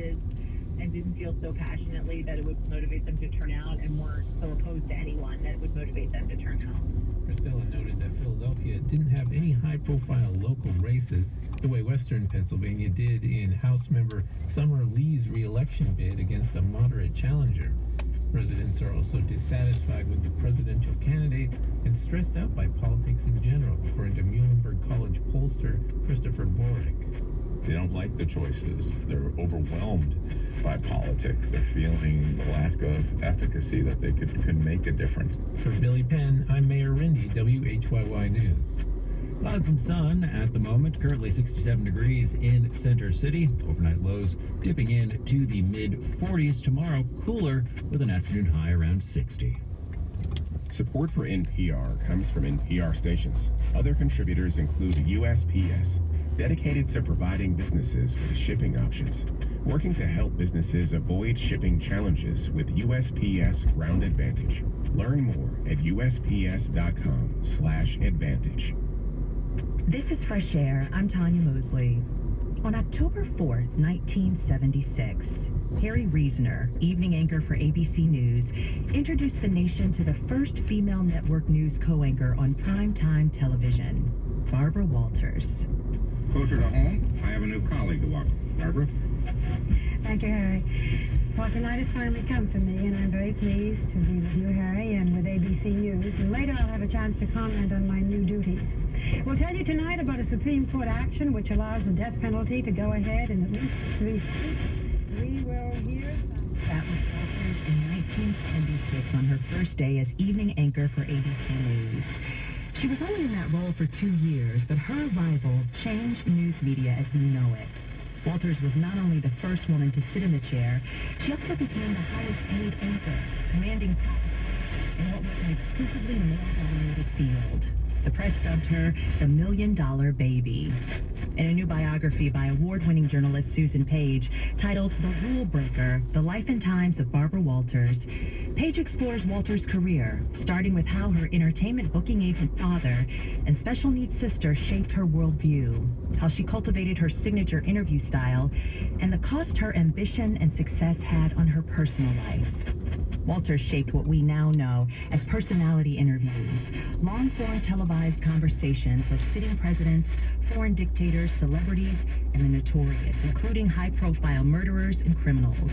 races and didn't feel so passionately that it would motivate them to turn out, and weren't so opposed to anyone that it would motivate them to turn out. Priscilla noted that Philadelphia didn't have any high-profile local races the way Western Pennsylvania did in House member Summer Lee's re-election bid against a moderate challenger. Residents are also dissatisfied with the presidential candidates and stressed out by politics in general, according to Muhlenberg College pollster Christopher Borick. They don't like the choices. They're overwhelmed by politics. They're feeling the lack of efficacy that they could make a difference. For Billy Penn, I'm Mayor Rindy, WHYY News. Clouds and sun at the moment, currently 67 degrees in Center City. Overnight lows dipping in to the mid-40s. Tomorrow, cooler with an afternoon high around 60. Support for NPR comes from NPR stations. Other contributors include USPS, dedicated to providing businesses with shipping options, working to help businesses avoid shipping challenges with USPS Ground Advantage. Learn more at usps.com/advantage. This is Fresh Air. I'm Tanya Mosley. On October 4th, 1976, Harry Reasoner, evening anchor for ABC News, introduced the nation to the first female network news co-anchor on primetime television, Barbara Walters. Closer to home, I have a new colleague to welcome. Barbara? Thank you, Harry. Well, tonight has finally come for me, and I'm very pleased to be with you, Harry, and with ABC News. And later I'll have a chance to comment on my new duties. We'll tell you tonight about a Supreme Court action which allows the death penalty to go ahead in at least 3 states. We will hear some... That was Walters in 1976 on her first day as evening anchor for ABC News. She was only in that role for 2 years, but her arrival changed news media as we know it. Walters was not only the first woman to sit in the chair, she also became the highest paid anchor, commanding top in what was an exclusively male-dominated field. The press dubbed her the $1 Million Baby. In a new biography by award-winning journalist Susan Page, titled The Rule Breaker, The Life and Times of Barbara Walters, Page explores Walters' career, starting with how her entertainment booking agent father and special needs sister shaped her worldview, how she cultivated her signature interview style, and the cost her ambition and success had on her personal life. Walters shaped what we now know as personality interviews, long-form televised conversations with sitting presidents, foreign dictators, celebrities, and the notorious, including high-profile murderers and criminals.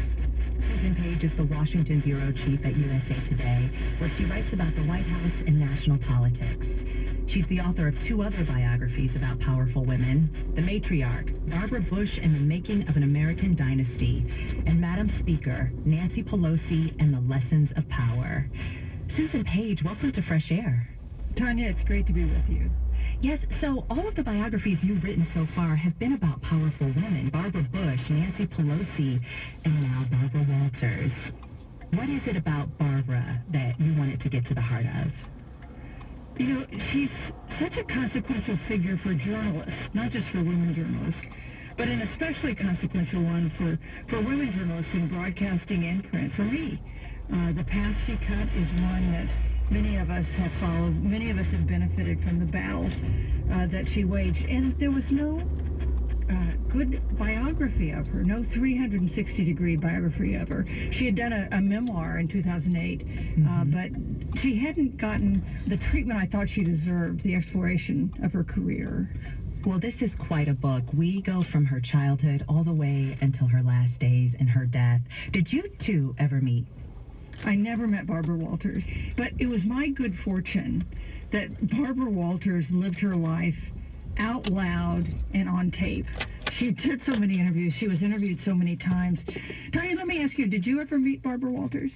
Susan Page is the Washington bureau chief at USA Today, where she writes about the White House and national politics. She's the author of 2 other biographies about powerful women, The Matriarch, Barbara Bush and the Making of an American Dynasty, and Madam Speaker, Nancy Pelosi and the Lessons of Power. Susan Page, welcome to Fresh Air. Tanya, it's great to be with you. Yes, so all of the biographies you've written so far have been about powerful women, Barbara Bush, Nancy Pelosi, and now Barbara Walters. What is it about Barbara that you wanted to get to the heart of? You know, she's such a consequential figure for journalists, not just for women journalists, but an especially consequential one for women journalists in broadcasting and print. For me, the path she cut is one that many of us have followed. Many of us have benefited from the battles that she waged. And there was no good biography of her, no 360-degree biography of her. She had done a memoir in 2008, but she hadn't gotten the treatment I thought she deserved, the exploration of her career. Well, this is quite a book. We go from her childhood all the way until her last days and her death. Did you two ever meet? I never met Barbara Walters, but it was my good fortune that Barbara Walters lived her life out loud and on tape. She did so many interviews. She was interviewed so many times. Tanya, let me ask you, did you ever meet Barbara Walters?